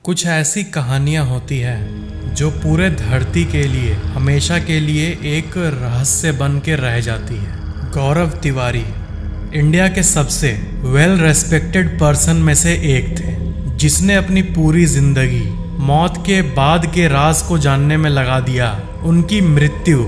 कुछ ऐसी कहानियाँ होती हैं जो पूरे धरती के लिए हमेशा के लिए एक रहस्य बन के रह जाती है। गौरव तिवारी इंडिया के सबसे वेल रेस्पेक्टेड पर्सन में से एक थे, जिसने अपनी पूरी जिंदगी मौत के बाद के राज को जानने में लगा दिया। उनकी मृत्यु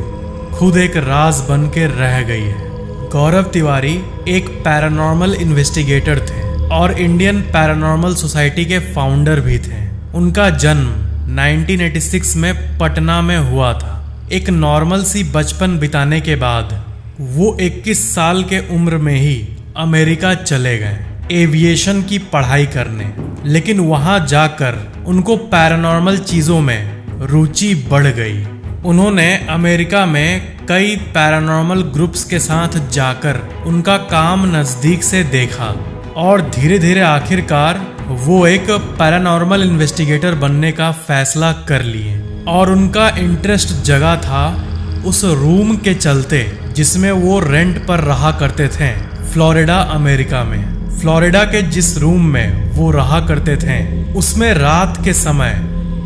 खुद एक राज बन के रह गई है। गौरव तिवारी एक पैरानॉर्मल इन्वेस्टिगेटर थे और इंडियन पैरानॉर्मल सोसाइटी के फाउंडर भी थे। उनका जन्म 1986 में पटना में हुआ था। एक नॉर्मल सी बचपन बिताने के बाद वो 21 साल के उम्र में ही अमेरिका चले गए एविएशन की पढ़ाई करने। लेकिन वहां जाकर उनको पैरानॉर्मल चीज़ों में रुचि बढ़ गई। उन्होंने अमेरिका में कई पैरानॉर्मल ग्रुप्स के साथ जाकर उनका काम नज़दीक से देखा और धीरे धीरे आखिरकार वो एक पैरानॉर्मल इन्वेस्टिगेटर बनने का फैसला कर लिए। और उनका इंटरेस्ट जगा था उस रूम के चलते जिसमें वो रेंट पर रहा करते थे फ्लोरिडा अमेरिका में। फ्लोरिडा के जिस रूम में वो रहा करते थे उसमें रात के समय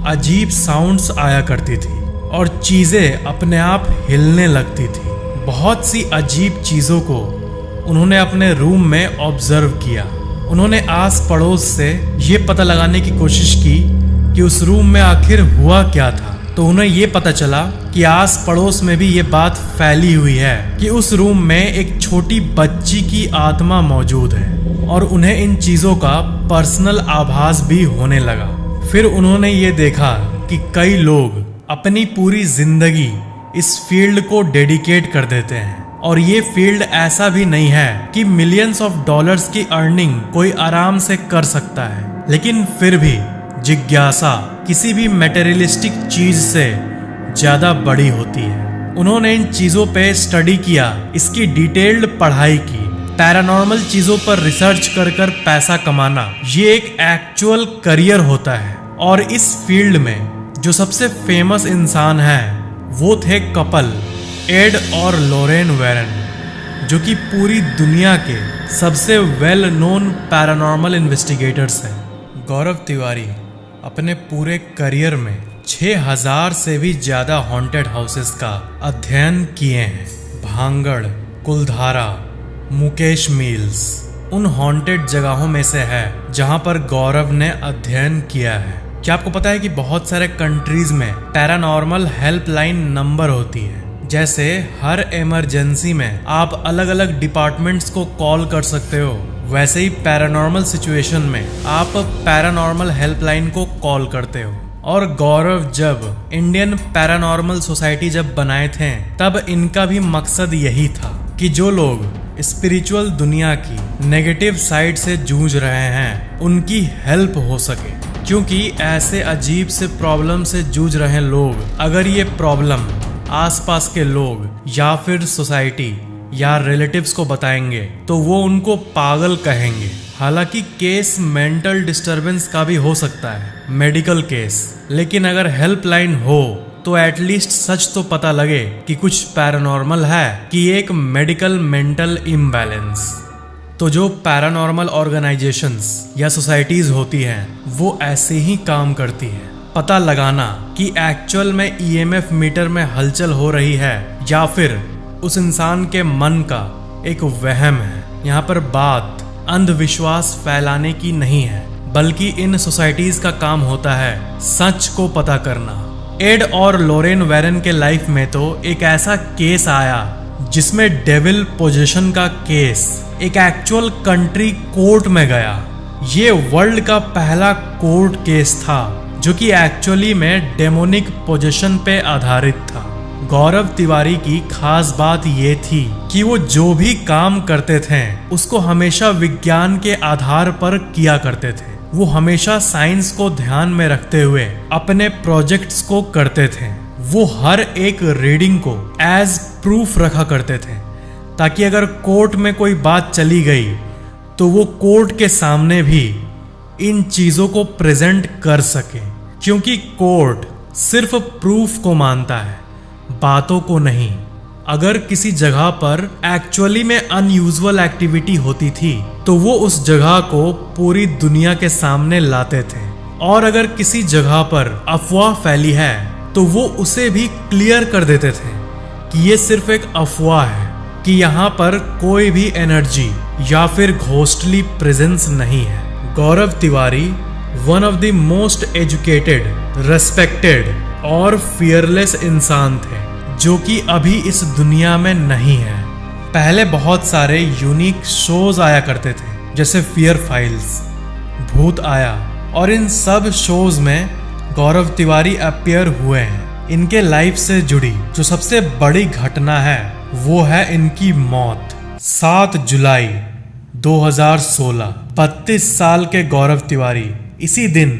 अजीब साउंड्स आया करती थी और चीज़ें अपने आप हिलने लगती थी। बहुत सी अजीब चीज़ों को उन्होंने अपने रूम में ऑब्जर्व किया। उन्होंने आस पड़ोस से ये पता लगाने की कोशिश की कि उस रूम में आखिर हुआ क्या था। तो उन्हें ये पता चला कि आस पड़ोस में भी ये बात फैली हुई है कि उस रूम में एक छोटी बच्ची की आत्मा मौजूद है और उन्हें इन चीज़ों का पर्सनल आभास भी होने लगा। फिर उन्होंने ये देखा कि कई लोग अपनी पूरी जिंदगी इस फील्ड को डेडिकेट कर देते हैं और ये फील्ड ऐसा भी नहीं है कि मिलियंस ऑफ डॉलर्स की अर्निंग कोई आराम से कर सकता है। लेकिन फिर भी जिज्ञासा किसी भी मटेरियलिस्टिक चीज से ज्यादा बड़ी होती है। उन्होंने इन चीजों पे स्टडी किया, इसकी डिटेल्ड पढ़ाई की। पैरानॉर्मल चीजों पर रिसर्च कर कर पैसा कमाना ये एक एक्चुअल करियर होता है। और इस फील्ड में जो सबसे फेमस इंसान है वो थे कपल एड और लॉरेन वैरन, जो कि पूरी दुनिया के सबसे वेल नोन पैरानॉर्मल इन्वेस्टिगेटर्स हैं। गौरव तिवारी अपने पूरे करियर में 6000 से भी ज़्यादा हॉन्टेड हाउसेस का अध्ययन किए हैं। भांगड़, कुलधारा, मुकेश मिल्स उन हॉन्टेड जगहों में से है जहां पर गौरव ने अध्ययन किया है। क्या आपको पता है कि बहुत सारे कंट्रीज में पैरानॉर्मल हेल्पलाइन नंबर होती है। जैसे हर इमरजेंसी में आप अलग अलग डिपार्टमेंट्स को कॉल कर सकते हो, वैसे ही पैरानॉर्मल सिचुएशन में आप पैरानॉर्मल हेल्पलाइन को कॉल करते हो। और गौरव जब इंडियन पैरानॉर्मल सोसाइटी जब बनाए थे तब इनका भी मकसद यही था कि जो लोग स्पिरिचुअल दुनिया की नेगेटिव साइड से जूझ रहे हैं उनकी हेल्प हो सके। क्योंकि ऐसे अजीब से प्रॉब्लम से जूझ रहे लोग अगर ये प्रॉब्लम आसपास के लोग या फिर सोसाइटी या रिलेटिव्स को बताएंगे तो वो उनको पागल कहेंगे। हालांकि केस मेंटल डिस्टरबेंस का भी हो सकता है, मेडिकल केस, लेकिन अगर हेल्पलाइन हो तो एटलीस्ट सच तो पता लगे कि कुछ पैरानॉर्मल है कि एक मेडिकल मेंटल इम्बैलेंस। तो जो पैरानॉर्मल ऑर्गेनाइजेशंस या सोसाइटीज होती हैं वो ऐसे ही काम करती हैं, पता लगाना कि एक्चुअल में ईएमएफ मीटर में हलचल हो रही है या फिर उस इंसान के मन का एक वहम है। यहाँ पर बात अंधविश्वास फैलाने की नहीं है, बल्कि इन सोसाइटीज का काम होता है सच को पता करना। एड और लॉरेन वैरन के लाइफ में तो एक ऐसा केस आया जिसमें डेविल पोजेशन का केस एक एक्चुअल कंट्री कोर्ट में गया। ये वर्ल्ड का पहला कोर्ट केस था जो कि एक्चुअली में डेमोनिक पोजेशन पे आधारित था। गौरव तिवारी की खास बात ये थी कि वो जो भी काम करते थे उसको हमेशा विज्ञान के आधार पर किया करते थे। वो हमेशा साइंस को ध्यान में रखते हुए अपने प्रोजेक्ट्स को करते थे। वो हर एक रीडिंग को एज प्रूफ रखा करते थे ताकि अगर कोर्ट में कोई बात चली गई तो वो कोर्ट के सामने भी इन चीज़ों को प्रेजेंट कर सके। क्योंकि कोर्ट सिर्फ प्रूफ को मानता है, बातों को नहीं। अगर किसी जगह पर एक्चुअली में अनयूजुअल एक्टिविटी होती थी तो वो उस जगह को पूरी दुनिया के सामने लाते थे और अगर किसी जगह पर अफवाह फैली है तो वो उसे भी क्लियर कर देते थे कि ये सिर्फ एक अफवाह है, कि यहाँ पर कोई भी एनर्जी या फिर घोस्टली प्रेजेंस नहीं है। Gaurav Tiwari one of the most educated, respected और फियरलेस इंसान थे जो कि अभी इस दुनिया में नहीं है। पहले बहुत सारे यूनिक शोज आया करते थे जैसे फियर फाइल्स, भूत आया, और इन सब शोज में गौरव तिवारी अपीयर हुए हैं। इनके लाइफ से जुड़ी जो सबसे बड़ी घटना है वो है इनकी मौत। 7 जुलाई 2016, 32 साल के गौरव तिवारी इसी दिन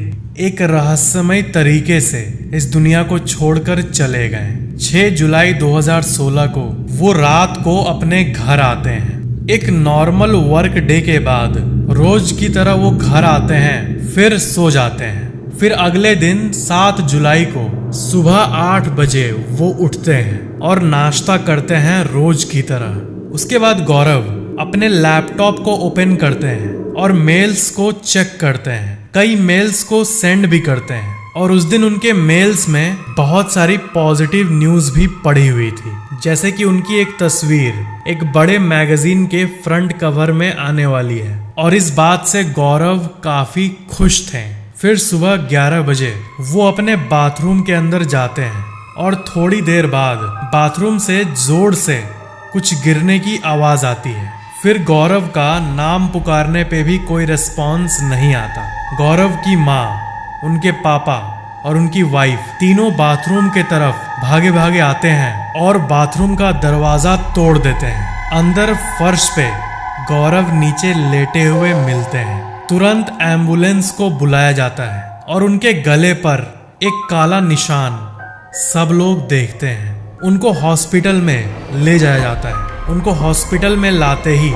एक रहस्यमय तरीके से इस दुनिया को छोड़कर चले गए। 6 जुलाई 2016 को वो रात को अपने घर आते हैं। एक नॉर्मल वर्क डे के बाद रोज की तरह वो घर आते हैं, फिर सो जाते हैं। फिर अगले दिन 7 जुलाई को सुबह 8 बजे वो उठते हैं और नाश्ता करते हैं रोज की तरह। उसके बाद गौरव अपने लैपटॉप को ओपन करते हैं और मेल्स को चेक करते हैं। कई मेल्स को सेंड भी करते हैं और उस दिन उनके मेल्स में बहुत सारी पॉजिटिव न्यूज भी पड़ी हुई थी, जैसे कि उनकी एक तस्वीर एक बड़े मैगजीन के फ्रंट कवर में आने वाली है, और इस बात से गौरव काफी खुश थे। फिर सुबह 11 बजे वो अपने बाथरूम के अंदर जाते हैं और थोड़ी देर बाद बाथरूम से जोर से कुछ गिरने की आवाज आती है। फिर गौरव का नाम पुकारने पे भी कोई रिस्पॉन्स नहीं आता। गौरव की माँ, उनके पापा और उनकी वाइफ तीनों बाथरूम के तरफ भागे भागे आते हैं और बाथरूम का दरवाजा तोड़ देते हैं। अंदर फर्श पे गौरव नीचे लेटे हुए मिलते हैं। तुरंत एम्बुलेंस को बुलाया जाता है और उनके गले पर एक काला निशान सब लोग देखते हैं। उनको हॉस्पिटल में ले जाया जाता है। उनको हॉस्पिटल में लाते ही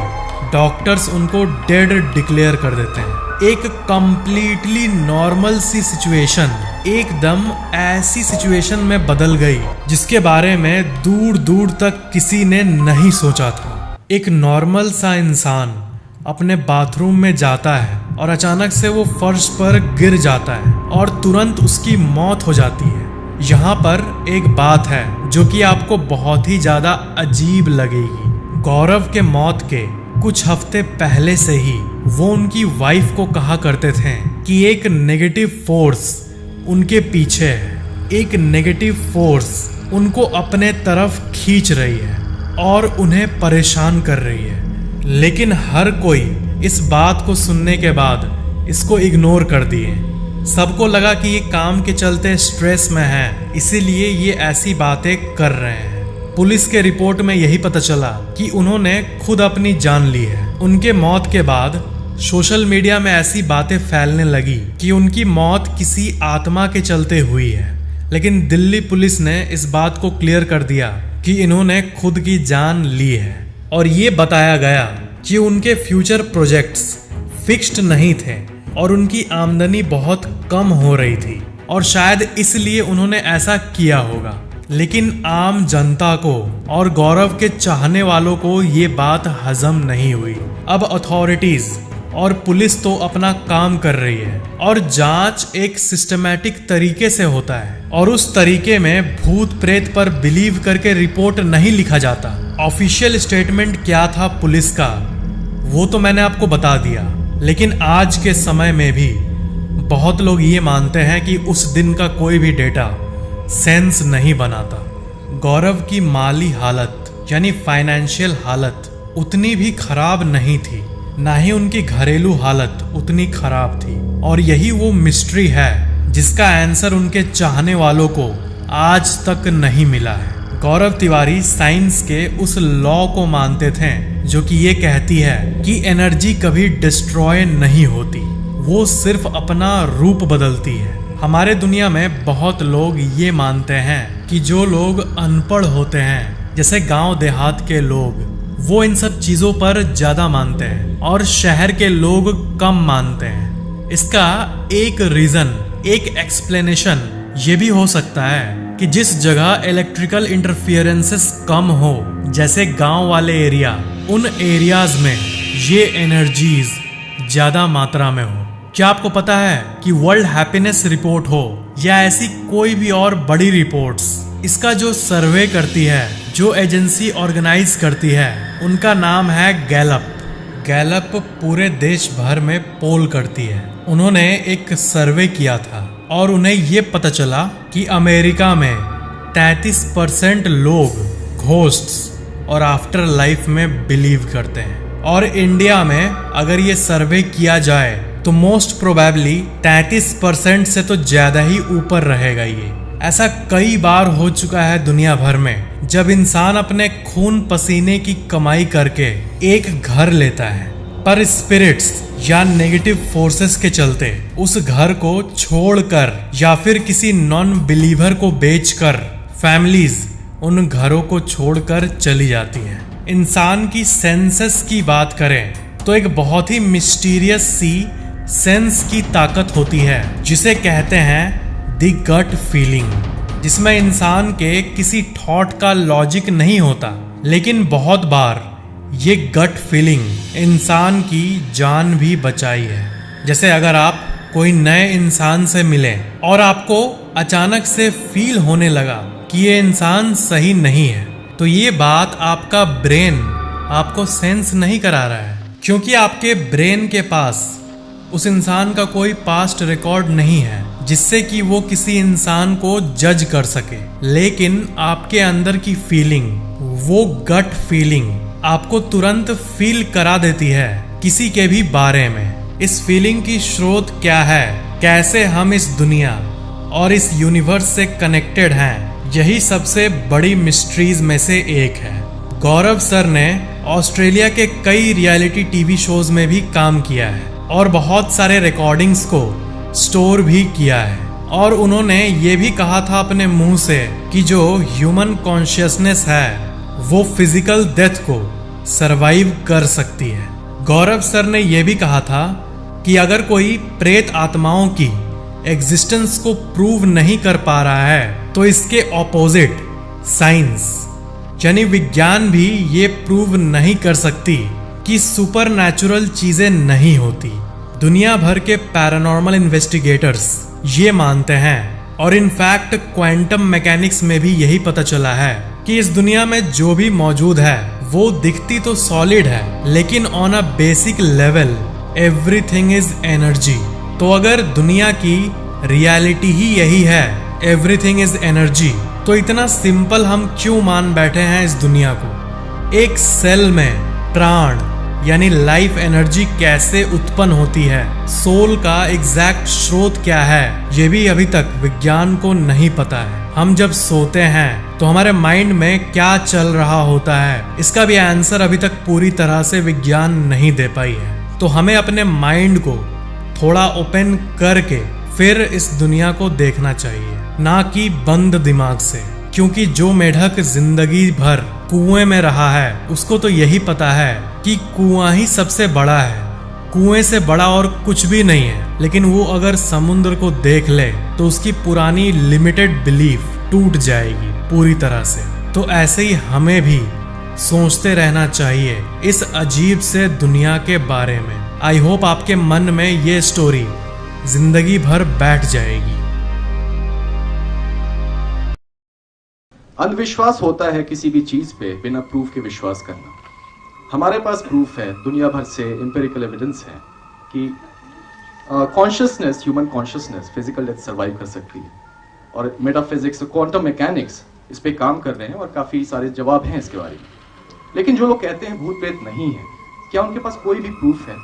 डॉक्टर्स उनको डेड डिक्लेयर कर देते हैं। एक कंप्लीटली नॉर्मल सी सिचुएशन एकदम ऐसी सिचुएशन में बदल गई जिसके बारे में दूर दूर तक किसी ने नहीं सोचा था। एक नॉर्मल सा इंसान अपने बाथरूम में जाता है और अचानक से वो फर्श पर गिर जाता है और तुरंत उसकी मौत हो जाती है। यहाँ पर एक बात है जो कि आपको बहुत ही ज्यादा अजीब लगेगी। गौरव के मौत के कुछ हफ्ते पहले से ही वो उनकी वाइफ को कहा करते थे कि एक नेगेटिव फोर्स उनके पीछे है, एक नेगेटिव फोर्स उनको अपने तरफ खींच रही है और उन्हें परेशान कर रही है। लेकिन हर कोई इस बात को सुनने के बाद इसको इग्नोर कर दिए। सबको लगा कि ये काम के चलते स्ट्रेस में है, इसीलिए ये ऐसी बातें कर रहे हैं। पुलिस के रिपोर्ट में यही पता चला कि उन्होंने खुद अपनी जान ली है। उनके मौत के बाद सोशल मीडिया में ऐसी बातें फैलने लगी कि उनकी मौत किसी आत्मा के चलते हुई है। लेकिन दिल्ली पुलिस ने इस बात को क्लियर कर दिया कि इन्होंने खुद की जान ली है और ये बताया गया कि उनके फ्यूचर प्रोजेक्ट्स फिक्स्ड नहीं थे और उनकी आमदनी बहुत कम हो रही थी और शायद इसलिए उन्होंने ऐसा किया होगा। लेकिन आम जनता को और गौरव के चाहने वालों को ये बात हजम नहीं हुई। अब अथॉरिटीज और पुलिस तो अपना काम कर रही है और जांच एक सिस्टमैटिक तरीके से होता है और उस तरीके में भूत प्रेत पर बिलीव करके रिपोर्ट नहीं लिखा जाता। ऑफिशियल स्टेटमेंट क्या था पुलिस का वो तो मैंने आपको बता दिया, लेकिन आज के समय में भी बहुत लोग ये मानते हैं कि उस दिन का कोई भी डेटा सेंस नहीं बनाता। गौरव की माली हालत यानी फाइनेंशियल हालत उतनी भी खराब नहीं थी, ना ही उनकी घरेलू हालत उतनी खराब थी, और यही वो मिस्ट्री है जिसका आंसर उनके चाहने वालों को आज तक नहीं मिला है। गौरव तिवारी साइंस के उस लॉ को मानते थे जो कि ये कहती है कि एनर्जी कभी डिस्ट्रॉय नहीं होती, वो सिर्फ अपना रूप बदलती है। हमारे दुनिया में बहुत लोग ये मानते हैं कि जो लोग अनपढ़ होते हैं जैसे गांव देहात के लोग, वो इन सब चीजों पर ज्यादा मानते हैं और शहर के लोग कम मानते हैं। इसका एक रीजन, एक एक्सप्लेनेशन ये भी हो सकता है कि जिस जगह इलेक्ट्रिकल इंटरफियरेंसेस कम हो जैसे गांव वाले एरिया, उन एरियाज में ये एनर्जीज ज्यादा मात्रा में हो, क्या आपको पता है कि वर्ल्ड हैप्पीनेस रिपोर्ट हो या ऐसी कोई भी और बड़ी रिपोर्ट्स, इसका जो सर्वे करती है, जो एजेंसी ऑर्गेनाइज करती है, उनका नाम है गैलप। गैलप पूरे देश भर में पोल करती है। उन्होंने एक सर्वे किया था और उन्हें ये पता चला कि अमेरिका में 33% लोग घोस्ट्स और आफ्टर लाइफ में बिलीव करते हैं। और इंडिया में अगर ये सर्वे किया जाए तो मोस्ट प्रोबेबली 33% से तो ज्यादा ही ऊपर रहेगा ये। ऐसा कई बार हो चुका है दुनिया भर में, जब इंसान अपने खून पसीने की कमाई करके एक घर लेता है, पर स्पिरिट्स या नेगेटिव फोर्सेस के चलते उस घर को छोड़कर या फिर किसी नॉन बिलीवर को बेचकर फैमिलीज उन घरों को छोड़कर चली जाती हैं। इंसान की सेंसेस की बात करें तो एक बहुत ही मिस्टीरियस सी सेंस की ताकत होती है जिसे कहते हैं द गट फीलिंग, जिसमें इंसान के किसी थॉट का लॉजिक नहीं होता, लेकिन बहुत बार ये गट फीलिंग इंसान की जान भी बचाई है। जैसे अगर आप कोई नए इंसान से मिलें और आपको अचानक से फील होने लगा कि ये इंसान सही नहीं है, तो ये बात आपका ब्रेन आपको सेंस नहीं करा रहा है, क्योंकि आपके ब्रेन के पास उस इंसान का कोई पास्ट रिकॉर्ड नहीं है जिससे कि वो किसी इंसान को जज कर सके। लेकिन आपके अंदर की फीलिंग, वो गट फीलिंग आपको तुरंत फील करा देती है किसी के भी बारे में। इस फीलिंग की स्रोत क्या है, कैसे हम इस दुनिया और इस यूनिवर्स से कनेक्टेड हैं, यही सबसे बड़ी मिस्ट्रीज में से एक है। गौरव सर ने ऑस्ट्रेलिया के कई रियलिटी टीवी शोज में भी काम किया है और बहुत सारे रिकॉर्डिंग्स को स्टोर भी किया है। और उन्होंने ये भी कहा था अपने मुंह से कि जो ह्यूमन कॉन्शियसनेस है वो फिजिकल डेथ को सरवाइव कर सकती है। गौरव सर ने यह भी कहा था कि अगर कोई प्रेत आत्माओं की एग्जिस्टेंस को प्रूव नहीं कर पा रहा है तो इसके ऑपोजिट साइंस यानी विज्ञान भी ये प्रूव नहीं कर सकती कि सुपर नेचुरल चीजें नहीं होती। दुनिया भर के पैरानॉर्मल इन्वेस्टिगेटर्स ये मानते हैं और इनफैक्ट क्वांटम मैकेनिक्स में भी यही पता चला है कि इस दुनिया में जो भी मौजूद है वो दिखती तो सॉलिड है, लेकिन on a basic level everything is energy. तो अगर दुनिया की रियलिटी ही यही है, एवरीथिंग इज एनर्जी, तो इतना सिंपल हम क्यों मान बैठे हैं इस दुनिया को। एक सेल में प्राण यानी लाइफ एनर्जी कैसे उत्पन्न होती है, सोल का एग्जैक्ट स्रोत क्या है, ये भी अभी तक विज्ञान को नहीं पता है। हम जब सोते हैं तो हमारे माइंड में क्या चल रहा होता है, इसका भी आंसर अभी तक पूरी तरह से विज्ञान नहीं दे पाई है। तो हमें अपने माइंड को थोड़ा ओपन करके फिर इस दुनिया को देखना चाहिए, ना कि बंद दिमाग से। क्योंकि जो मेढक जिंदगी भर कुएं में रहा है उसको तो यही पता है कि कुआं ही सबसे बड़ा है, कुएं से बड़ा और कुछ भी नहीं है। लेकिन वो अगर समुद्र को देख ले तो उसकी पुरानी लिमिटेड बिलीफ टूट जाएगी पूरी तरह से। तो ऐसे ही हमें भी सोचते रहना चाहिए इस अजीब से दुनिया के बारे में। आई होप आपके मन में ये स्टोरी जिंदगी भर बैठ जाएगी। अंधविश्वास होता है किसी भी चीज पे बिना प्रूफ के विश्वास करना। हमारे पास प्रूफ है, दुनिया भर से एम्पिरिकल एविडेंस है कि consciousness, human consciousness physical death survive कर सकती है। और मेटाफिजिक्स, क्वांटम मैकेनिक्स इस पे काम कर रहे हैं और काफी सारे जवाब हैं इसके बारे में। लेकिन जो लोग कहते हैं भूत प्रेत नहीं है, क्या उनके पास कोई भी प्रूफ है?